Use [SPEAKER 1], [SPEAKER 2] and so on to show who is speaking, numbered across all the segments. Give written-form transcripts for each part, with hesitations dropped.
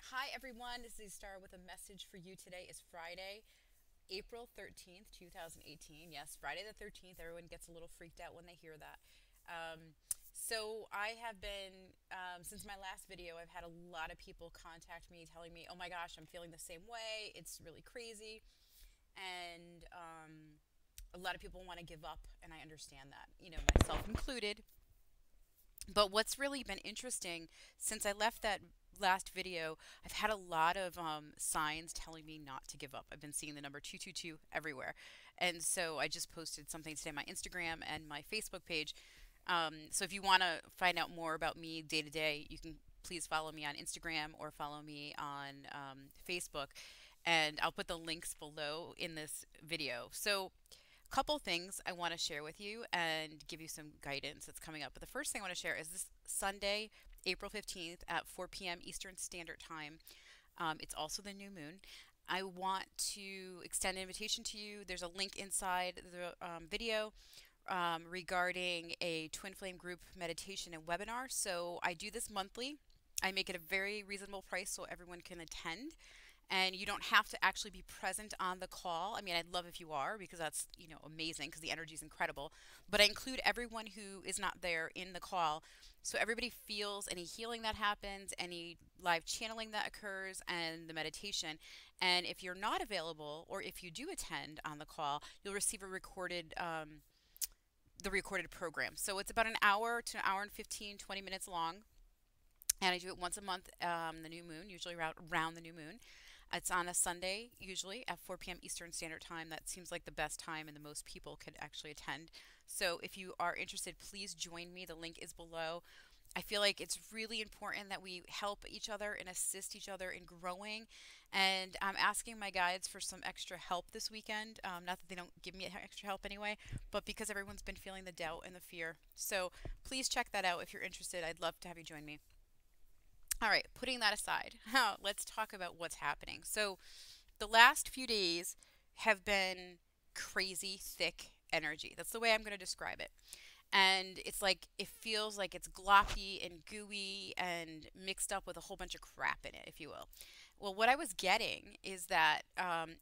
[SPEAKER 1] Hi everyone, this is Star with a message for you. Today is Friday, April 13th, 2018. Yes, Friday the 13th. Everyone gets a little freaked out when they hear that. Um, so I have been, since my last video, I've had a lot of people contact me telling me, oh my gosh, I'm feeling the same way. It's really crazy. And a lot of people want to give up, and I understand that, myself included. But what's really been interesting since I left that last video, I've had a lot of signs telling me not to give up. I've been seeing the number 222 everywhere. And so I just posted something today on my Instagram and my Facebook page. So if you want to find out more about me day to day, you can please follow me on Instagram or follow me on Facebook. And I'll put the links below in this video. So couple things I want to share with you and give you some guidance that's coming up. But the first thing I want to share is this Sunday, April 15th at 4 p.m. Eastern Standard Time. It's also the new moon. I want to extend an invitation to you. There's a link inside the video regarding a Twin Flame group meditation and webinar. So I do this monthly. I make it a very reasonable price so everyone can attend, and you don't have to actually be present on the call. I mean, I'd love if you are, because that's, amazing, because the energy is incredible. But I include everyone who is not there in the call, so everybody feels any healing that happens, any live channeling that occurs, and the meditation. And if you're not available, or if you do attend on the call, you'll receive a recorded the recorded program. So it's about an hour to an hour and 15, 20 minutes long. And I do it once a month, the new moon, usually around the new moon. It's on a Sunday, usually at 4 p.m. Eastern Standard Time. That seems like the best time and the most people could actually attend. So if you are interested, please join me. The link is below. I feel like it's really important that we help each other and assist each other in growing. And I'm asking my guides for some extra help this weekend. Not that they don't give me extra help anyway, but because everyone's been feeling the doubt and the fear. So please check that out if you're interested. I'd love to have you join me. All right, putting that aside, let's talk about what's happening. So, the last few days have been crazy thick energy. That's the way I'm going to describe it. And it's like, it feels like it's gloppy and gooey and mixed up with a whole bunch of crap in it, if you will. Well, what I was getting is that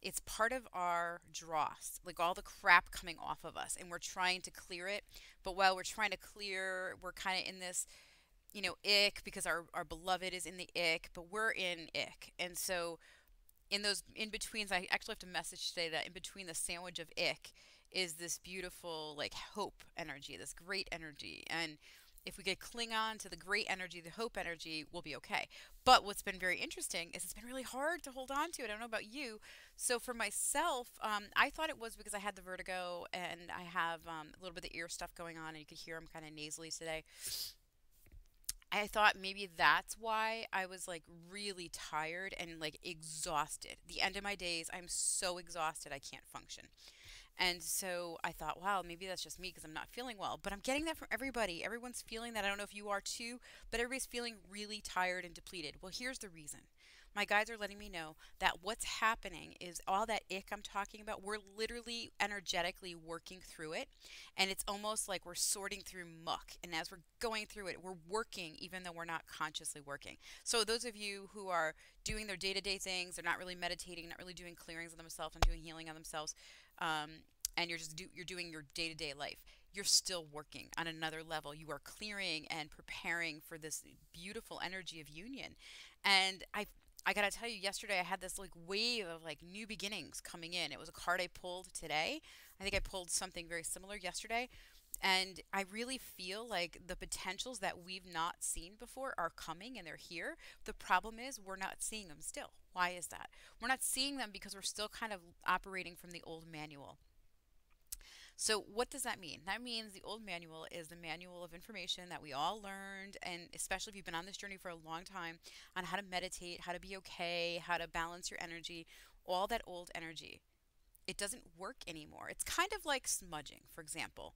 [SPEAKER 1] it's part of our dross, like all the crap coming off of us, and we're trying to clear it. But while we're trying to clear, we're kind of in this ick, because our beloved is in the ick, but we're in ick. And so in those in betweens, I actually have to message today that in between the sandwich of ick is this beautiful, like, hope energy, this great energy. And if we could cling on to the great energy, the hope energy, we'll be okay. But what's been very interesting is it's been really hard to hold on to it. I don't know about you. So for myself, I thought it was because I had the vertigo and I have a little bit of ear stuff going on, and you could hear I'm kind of nasally today. I thought maybe that's why I was like really tired and like exhausted. The end of my days, I'm so exhausted I can't function. And so I thought, wow, maybe that's just me because I'm not feeling well. But I'm getting that from everybody. Everyone's feeling that. I don't know if you are too, but everybody's feeling really tired and depleted. Well, here's the reason. My guides are letting me know that what's happening is all that ick I'm talking about, we're literally energetically working through it. And it's almost like we're sorting through muck. And as we're going through it, we're working even though we're not consciously working. So those of you who are doing their day-to-day things, they're not really meditating, not really doing clearings on themselves and doing healing on themselves, and you're doing your day-to-day life, you're still working on another level. You are clearing and preparing for this beautiful energy of union. And I gotta tell you, yesterday I had this like wave of like new beginnings coming in. It was a card I pulled today. I think I pulled something very similar yesterday. And I really feel like the potentials that we've not seen before are coming, and they're here. The problem is we're not seeing them still. Why is that? We're not seeing them because we're still kind of operating from the old manual. So what does that mean? That means the old manual is the manual of information that we all learned, and especially if you've been on this journey for a long time, on how to meditate, how to be okay, how to balance your energy, all that old energy. It doesn't work anymore. It's kind of like smudging, for example.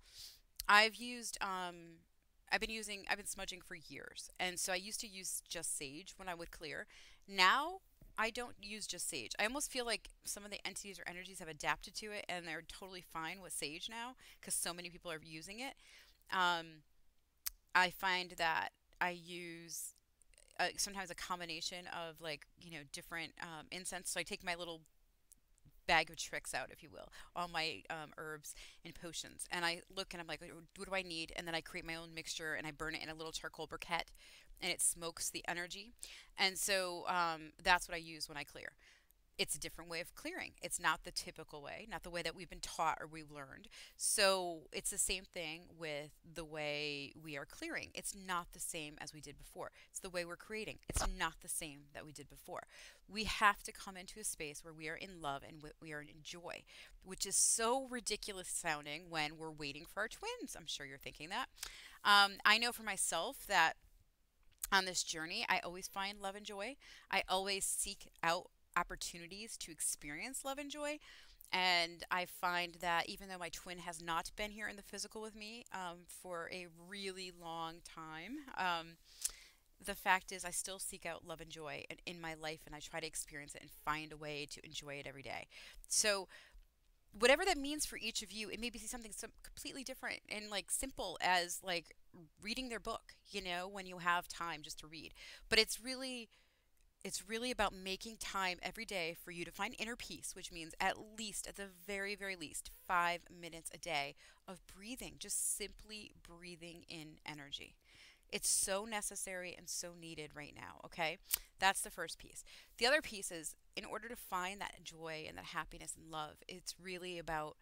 [SPEAKER 1] I've used I've been smudging for years. And so I used to use just sage when I would clear. Now I don't use just sage. I almost feel like some of the entities or energies have adapted to it and they're totally fine with sage now because so many people are using it. Um, I find that I use sometimes a combination of like, different incense. So I take my little bag of tricks out, if you will, all my herbs and potions. And I look and I'm like, what do I need? And then I create my own mixture and I burn it in a little charcoal briquette and it smokes the energy. And so that's what I use when I clear. It's a different way of clearing. It's not the typical way, not the way that we've been taught or we've learned. So it's the same thing with the way we are clearing. It's not the same as we did before. It's the way we're creating. It's not the same that we did before. We have to come into a space where we are in love and we are in joy, which is so ridiculous sounding when we're waiting for our twins. I'm sure you're thinking that. I know for myself that on this journey, I always find love and joy. I always seek out opportunities to experience love and joy. And I find that even though my twin has not been here in the physical with me for a really long time, the fact is I still seek out love and joy in my life and I try to experience it and find a way to enjoy it every day. So whatever that means for each of you, it may be something completely different and like simple as like reading their book, when you have time just to read. But it's really about making time every day for you to find inner peace, which means at least, at the very, very least, 5 minutes a day of breathing, just simply breathing in energy. It's so necessary and so needed right now, okay? That's the first piece. The other piece is in order to find that joy and that happiness and love, it's really about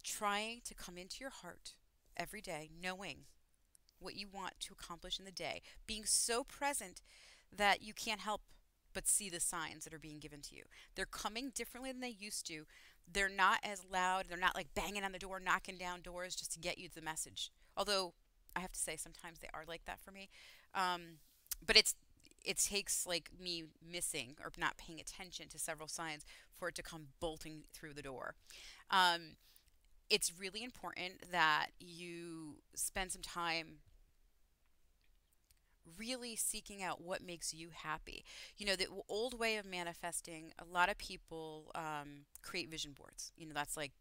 [SPEAKER 1] trying to come into your heart every day, knowing what you want to accomplish in the day, being so present that you can't help but see the signs that are being given to you. They're coming differently than they used to. They're not as loud. They're not like banging on the door, knocking down doors just to get you the message. Although I have to say sometimes they are like that for me. But it takes like me missing or not paying attention to several signs for it to come bolting through the door. Um, it's really important that you spend some time really seeking out what makes you happy. The old way of manifesting, a lot of people create vision boards. That's like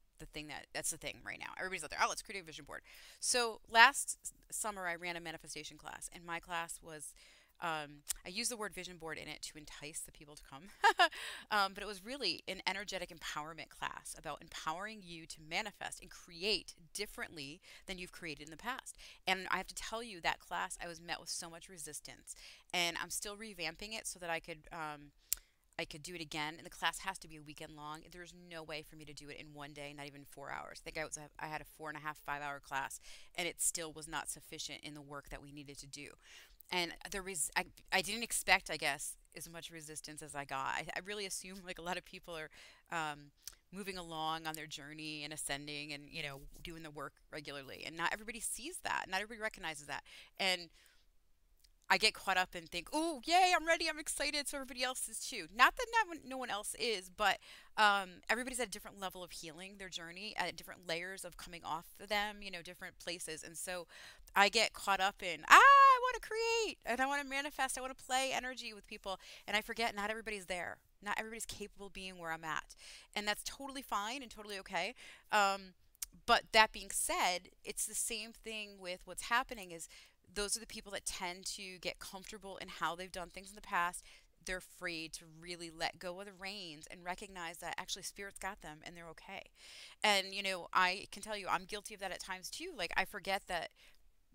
[SPEAKER 1] that's the thing right now. Everybody's out there, oh, let's create a vision board. So last summer, I ran a manifestation class, and my class was, I used the word vision board in it to entice the people to come. But it was really an energetic empowerment class about empowering you to manifest and create differently than you've created in the past. And I have to tell you, that class, I was met with so much resistance. And I'm still revamping it so that I could do it again. And the class has to be a weekend long. There's no way for me to do it in one day, not even 4 hours. I think I had a 4.5, 5 hour class, and it still was not sufficient in the work that we needed to do. And I didn't expect, I guess, as much resistance as I got. I really assume like a lot of people are moving along on their journey and ascending and, doing the work regularly. And not everybody sees that. Not everybody recognizes that. And I get caught up and think, oh, yay, I'm ready, I'm excited, so everybody else is too. Not that no one else is, but everybody's at a different level of healing their journey, at different layers of coming off of them, different places. And so I get caught up in, I want to create, and I want to manifest, I want to play energy with people, and I forget not everybody's there. Not everybody's capable of being where I'm at. And that's totally fine and totally okay. But that being said, it's the same thing with what's happening is those are the people that tend to get comfortable in how they've done things in the past. They're afraid to really let go of the reins and recognize that actually spirit's got them and they're okay. And, I can tell you, I'm guilty of that at times too. Like, I forget that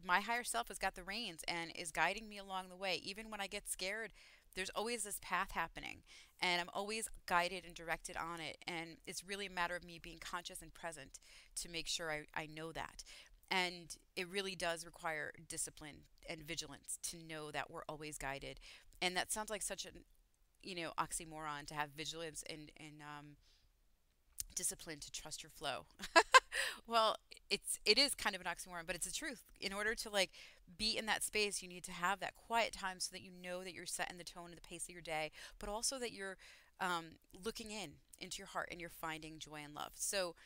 [SPEAKER 1] my higher self has got the reins and is guiding me along the way. Even when I get scared, there's always this path happening and I'm always guided and directed on it. And it's really a matter of me being conscious and present to make sure I know that. And it really does require discipline and vigilance to know that we're always guided. And that sounds like such an, oxymoron to have vigilance and discipline to trust your flow. Well, it is kind of an oxymoron, but it's the truth. In order to like be in that space, you need to have that quiet time so that you know that you're setting the tone and the pace of your day, but also that you're looking into your heart and you're finding joy and love. So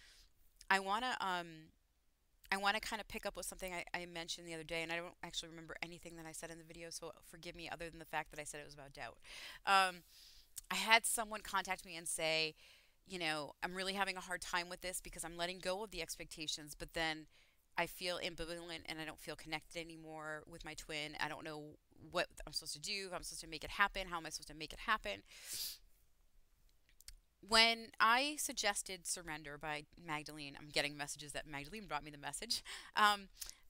[SPEAKER 1] I want to kind of pick up with something I mentioned the other day, and I don't actually remember anything that I said in the video, so forgive me other than the fact that I said it was about doubt. I had someone contact me and say, I'm really having a hard time with this because I'm letting go of the expectations, but then I feel ambivalent and I don't feel connected anymore with my twin. I don't know what I'm supposed to do, how I'm supposed to make it happen, how am I supposed to make it happen. When I suggested Surrender by Magdalene, I'm getting messages that Magdalene brought me the message,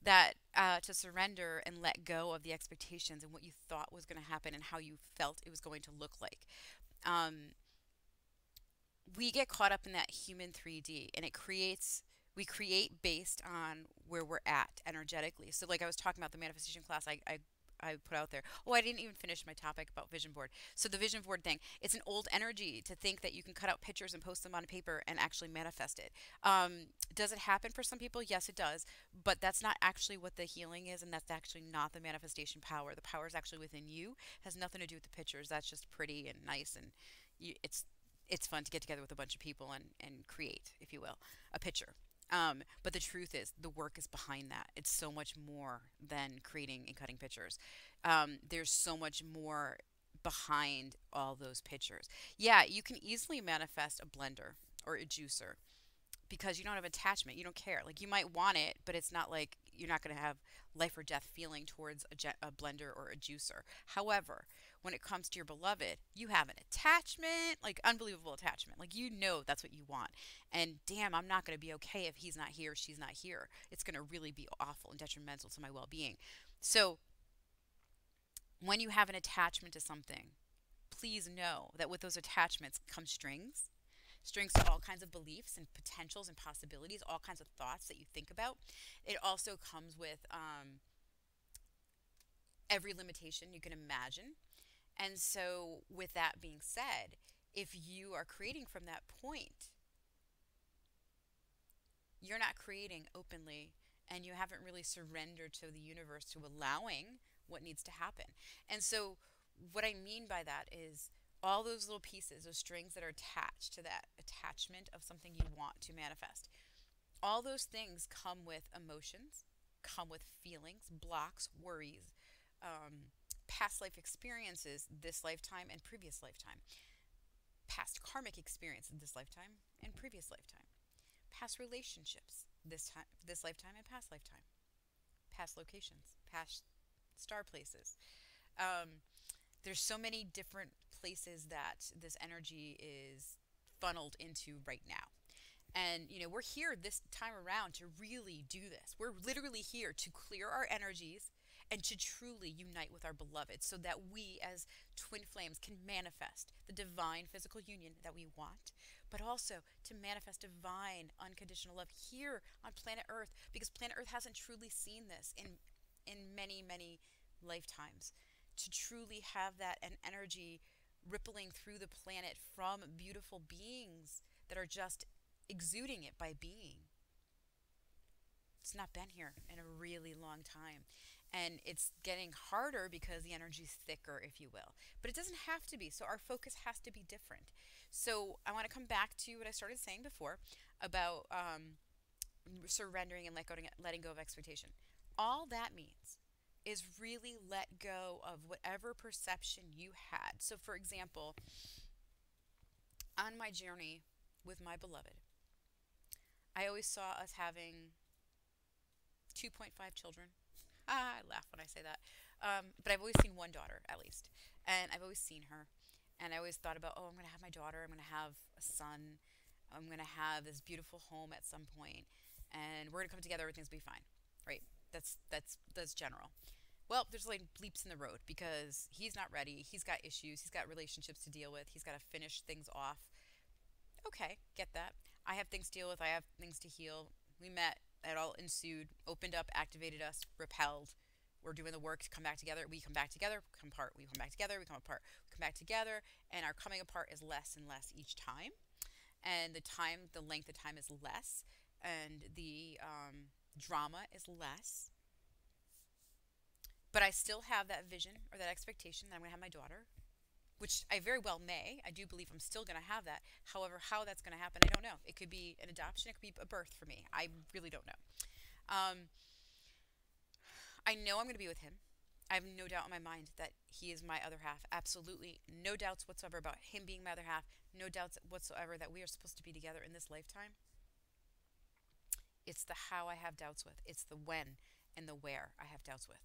[SPEAKER 1] that to surrender and let go of the expectations and what you thought was going to happen and how you felt it was going to look like. Um, we get caught up in that human 3D, and we create based on where we're at energetically. So like I was talking about the manifestation class I put out there. Oh, I didn't even finish my topic about vision board. So the vision board thing, it's an old energy to think that you can cut out pictures and post them on paper and actually manifest it. Does it happen for some people? Yes, it does. But that's not actually what the healing is, and that's actually not the manifestation power. The power is actually within you. Has nothing to do with the pictures. That's just pretty and nice, and it's fun to get together with a bunch of people and create, if you will, a picture. But the truth is, the work is behind that. It's so much more than creating and cutting pictures. There's so much more behind all those pictures. Yeah, you can easily manifest a blender or a juicer because you don't have attachment. You don't care. Like you might want it, but it's not like you're not going to have life or death feeling towards a blender or a juicer. However, when it comes to your beloved, you have an attachment, like unbelievable attachment. Like you know that's what you want. And damn, I'm not going to be okay if he's not here, she's not here. It's going to really be awful and detrimental to my well-being. So when you have an attachment to something, please know that with those attachments come strings to all kinds of beliefs and potentials and possibilities, all kinds of thoughts that you think about. It also comes with every limitation you can imagine. And so, with that being said, if you are creating from that point, you're not creating openly and you haven't really surrendered to the universe to allowing what needs to happen. And so, what I mean by that is all those little pieces, those strings that are attached to that attachment of something you want to manifest, all those things come with emotions, come with feelings, blocks, worries, past life experiences, this lifetime and previous lifetime, past karmic experience in this lifetime and previous lifetime, past relationships, this lifetime and past lifetime, past locations, past star places. There's so many different places that this energy is funneled into right now. And, we're here this time around to really do this. We're literally here to clear our energies and to truly unite with our beloved so that we as twin flames can manifest the divine physical union that we want, but also to manifest divine unconditional love here on planet Earth, because planet Earth hasn't truly seen this in many, many lifetimes. To truly have that an energy rippling through the planet from beautiful beings that are just exuding it by being. It's not been here in a really long time. And it's getting harder because the energy's thicker, if you will. But it doesn't have to be. So our focus has to be different. So I want to come back to what I started saying before about surrendering and letting go of expectation. All that means is really let go of whatever perception you had. So for example, on my journey with my beloved, I always saw us having 2.5 children. I laugh when I say that. But I've always seen one daughter, at least. And I've always seen her. And I always thought about, oh, I'm going to have my daughter. I'm going to have a son. I'm going to have this beautiful home at some point. And we're going to come together. Everything's going to be fine. Right? That's general. Well, there's like bleeps in the road because he's not ready. He's got issues. He's got relationships to deal with. He's got to finish things off. Okay, get that. I have things to deal with. I have things to heal. We met. It all ensued, opened up, activated us, repelled. We're doing the work to come back together. We come back together, come apart. We come back together, we come apart. We come back together, and our coming apart is less and less each time. And the length of time is less, and the drama is less. But I still have that vision or that expectation that I'm going to have my daughter, which I very well may. I do believe I'm still going to have that. However, how that's going to happen, I don't know. It could be an adoption. It could be a birth for me. I really don't know. I know I'm going to be with him. I have no doubt in my mind that he is my other half. Absolutely no doubts whatsoever about him being my other half. No doubts whatsoever that we are supposed to be together in this lifetime. It's the how I have doubts with. It's the when and the where I have doubts with,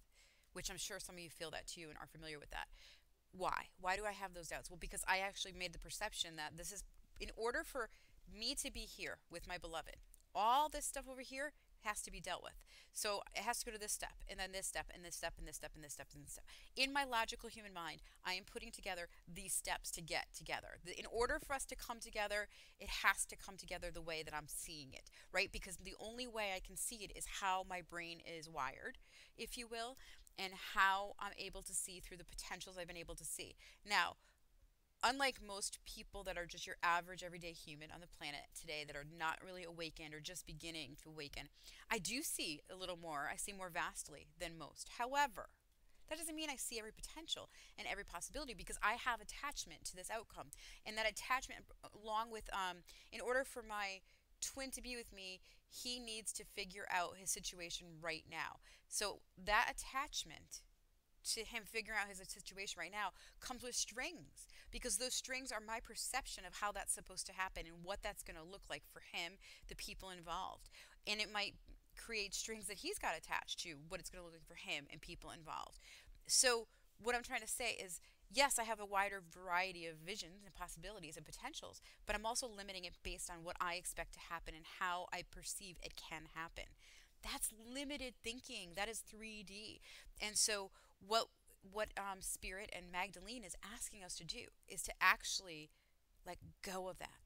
[SPEAKER 1] which I'm sure some of you feel that too and are familiar with that. Why? Why do I have those doubts? Well, because I actually made the perception that this is, in order for me to be here with my beloved, all this stuff over here has to be dealt with. So it has to go to this step, and then this step, and this step, and this step, and this step, and this step. In my logical human mind, I am putting together these steps to get together. In order for us to come together, it has to come together the way that I'm seeing it, right? Because the only way I can see it is how my brain is wired, if you will, and how I'm able to see through the potentials I've been able to see. Now, unlike most people that are just your average everyday human on the planet today that are not really awakened or just beginning to awaken, I do see a little more. I see more vastly than most. However, that doesn't mean I see every potential and every possibility, because I have attachment to this outcome. And that attachment, along with, in order for my twin to be with me, he needs to figure out his situation right now. So that attachment to him figuring out his situation right now comes with strings, because those strings are my perception of how that's supposed to happen and what that's going to look like for him, the people involved. And it might create strings that he's got attached to what it's going to look like for him and people involved. So what I'm trying to say is, yes, I have a wider variety of visions and possibilities and potentials, but I'm also limiting it based on what I expect to happen and how I perceive it can happen. That's limited thinking. That is 3D. And so what Spirit and Magdalene is asking us to do is to actually let go of that.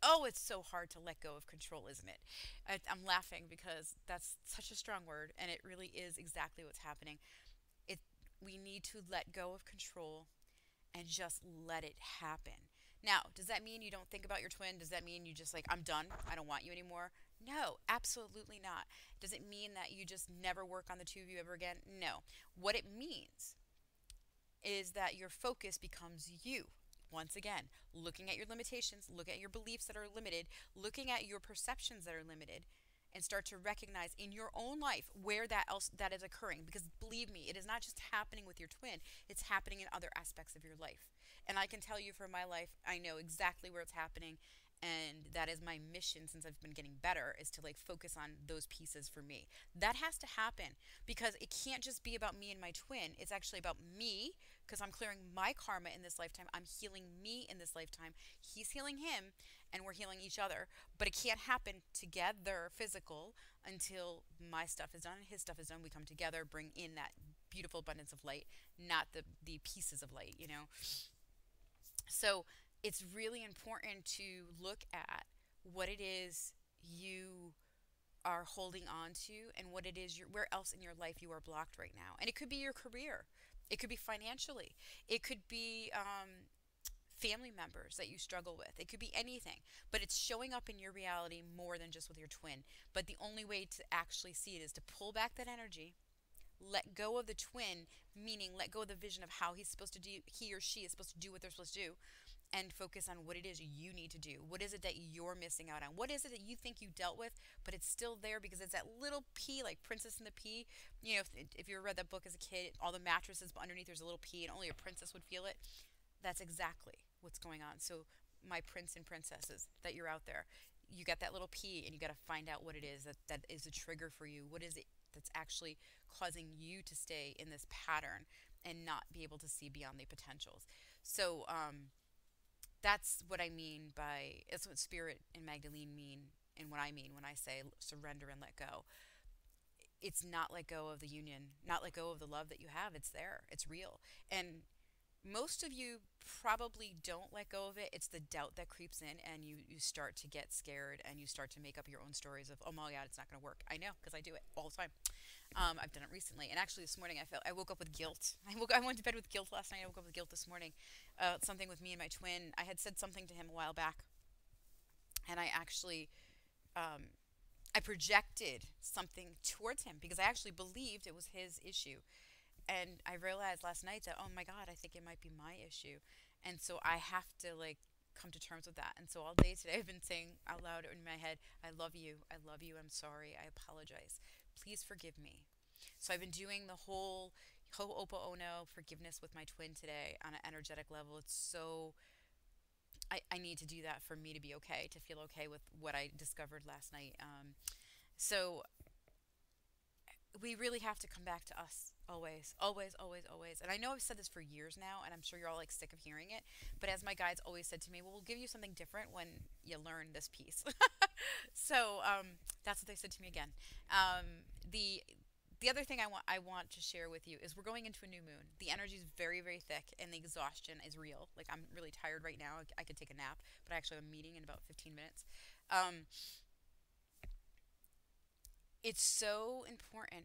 [SPEAKER 1] Oh, it's so hard to let go of control, isn't it? I'm laughing because that's such a strong word, and it really is exactly what's happening. It We need to let go of control and just let it happen. Now, does that mean you don't think about your twin? Does that mean you just like, I'm done, I don't want you anymore? No, absolutely not. Does it mean that you just never work on the two of you ever again? No. What it means is that your focus becomes you. Once again, looking at your limitations, looking at your beliefs that are limited, looking at your perceptions that are limited, and start to recognize in your own life where that is occurring. Because believe me, it is not just happening with your twin, it's happening in other aspects of your life. And I can tell you from my life, I know exactly where it's happening, and that is my mission since I've been getting better, is to like focus on those pieces for me. That has to happen, because it can't just be about me and my twin. It's actually about me, because I'm clearing my karma in this lifetime. I'm healing me in this lifetime. He's healing him, and we're healing each other. But it can't happen together physical until my stuff is done and his stuff is done. We come together, bring in that beautiful abundance of light, not the pieces of light, you know. So it's really important to look at what it is you are holding on to, and what it is where else in your life you are blocked right now. And it could be your career, it could be financially, it could be family members that you struggle with, it could be anything. But it's showing up in your reality more than just with your twin. But the only way to actually see it is to pull back that energy, let go of the twin, meaning let go of the vision of how he's supposed to do, he or she is supposed to do what they're supposed to do, and focus on what it is you need to do. What is it that you're missing out on? What is it that you think you dealt with, but it's still there because it's that little pea, like Princess and the Pea. You know, if you ever read that book as a kid, all the mattresses, but underneath there's a little pea, and only a princess would feel it. That's exactly what's going on. So, my prince and princesses that you're out there, you got that little pea, and you got to find out what it is that is a trigger for you. What is it that's actually causing you to stay in this pattern and not be able to see beyond the potentials? So, that's what I mean by, it's what Spirit and Magdalene mean, and what I mean when I say surrender and let go. It's not let go of the union, not let go of the love that you have. It's there, it's real. And most of you probably don't let go of it. It's the doubt that creeps in, and you start to get scared, and you start to make up your own stories of, oh my God, it's not going to work. I know, because I do it all the time. I've done it recently, and actually this morning I woke up with guilt. I went to bed with guilt last night. I woke up with guilt this morning. Something with me and my twin. I had said something to him a while back, and I actually I projected something towards him because I actually believed it was his issue. And I realized last night that, oh my God, I think it might be my issue. And so I have to like come to terms with that. And so all day today I've been saying out loud in my head, I love you. I love you. I'm sorry. I apologize. Please forgive me. So I've been doing the whole Ho'oponopono forgiveness with my twin today on an energetic level. It's so, I need to do that for me to be okay, to feel okay with what I discovered last night. So we really have to come back to us always, always, always, always. And I know I've said this for years now, and I'm sure you're all like sick of hearing it. But as my guides always said to me, well, we'll give you something different when you learn this piece. So that's what they said to me again. The other thing I want to share with you is we're going into a new moon. The energy is very, very thick, and the exhaustion is real. Like, I'm really tired right now. I could take a nap, but I actually have a meeting in about 15 minutes. Um, it's so important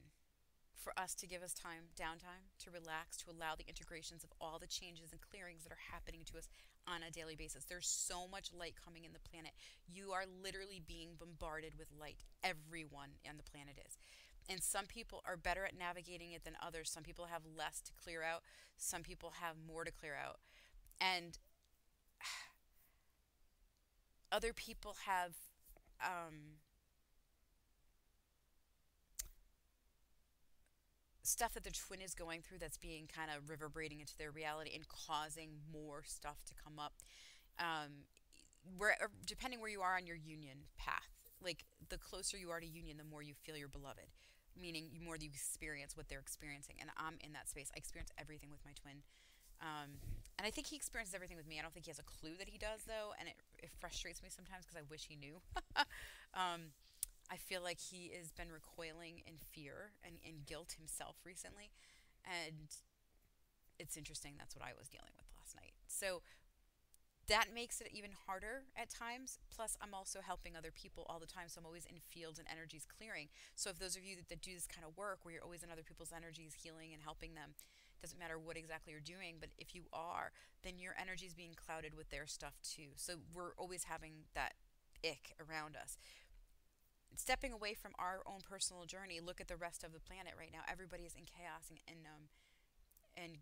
[SPEAKER 1] for us to give us time, downtime, to relax, to allow the integrations of all the changes and clearings that are happening to us on a daily basis. There's so much light coming in the planet. You are literally being bombarded with light. Everyone on the planet is. And some people are better at navigating it than others. Some people have less to clear out, some people have more to clear out. And other people have um, stuff that the twin is going through that's being kind of reverberating into their reality and causing more stuff to come up. Um, where depending where you are on your union path, like the closer you are to union, the more you feel you're beloved. Meaning, the more you experience what they're experiencing, and I'm in that space. I experience everything with my twin, and I think he experiences everything with me. I don't think he has a clue that he does, though, and it frustrates me sometimes because I wish he knew. um, I feel like he has been recoiling in fear and guilt himself recently. And it's interesting. That's what I was dealing with last night. So that makes it even harder at times. Plus, I'm also helping other people all the time. So I'm always in fields and energies clearing. So if those of you that do this kind of work where you're always in other people's energies, healing and helping them, doesn't matter what exactly you're doing, but if you are, then your energy is being clouded with their stuff too. So we're always having that ick around us. Stepping away from our own personal journey, look at the rest of the planet right now. Everybody is in chaos and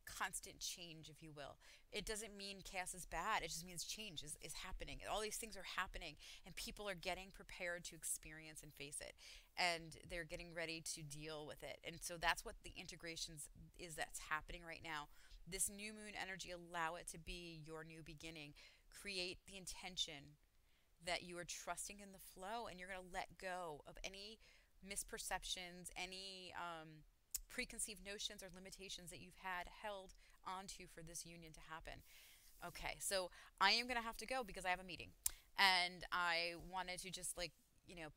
[SPEAKER 1] constant change, if you will. It doesn't mean chaos is bad. It just means change is happening. All these things are happening, and people are getting prepared to experience and face it. And they're getting ready to deal with it. And so that's what the integrations is that's happening right now. This new moon energy, allow it to be your new beginning. Create the intention that you are trusting in the flow, and you're going to let go of any misperceptions, any preconceived notions or limitations that you've had held onto for this union to happen. Okay, so I am going to have to go because I have a meeting. And I wanted to just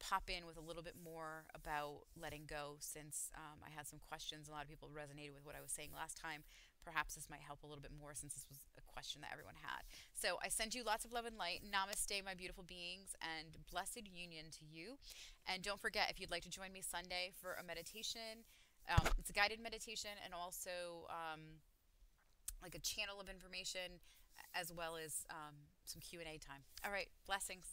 [SPEAKER 1] pop in with a little bit more about letting go since I had some questions. A lot of people resonated with what I was saying last time. Perhaps this might help a little bit more since this was a question that everyone had. So I send you lots of love and light. Namaste, my beautiful beings, and blessed union to you. And don't forget, if you'd like to join me Sunday for a meditation, it's a guided meditation and also like a channel of information as well as some Q&A time. All right, blessings.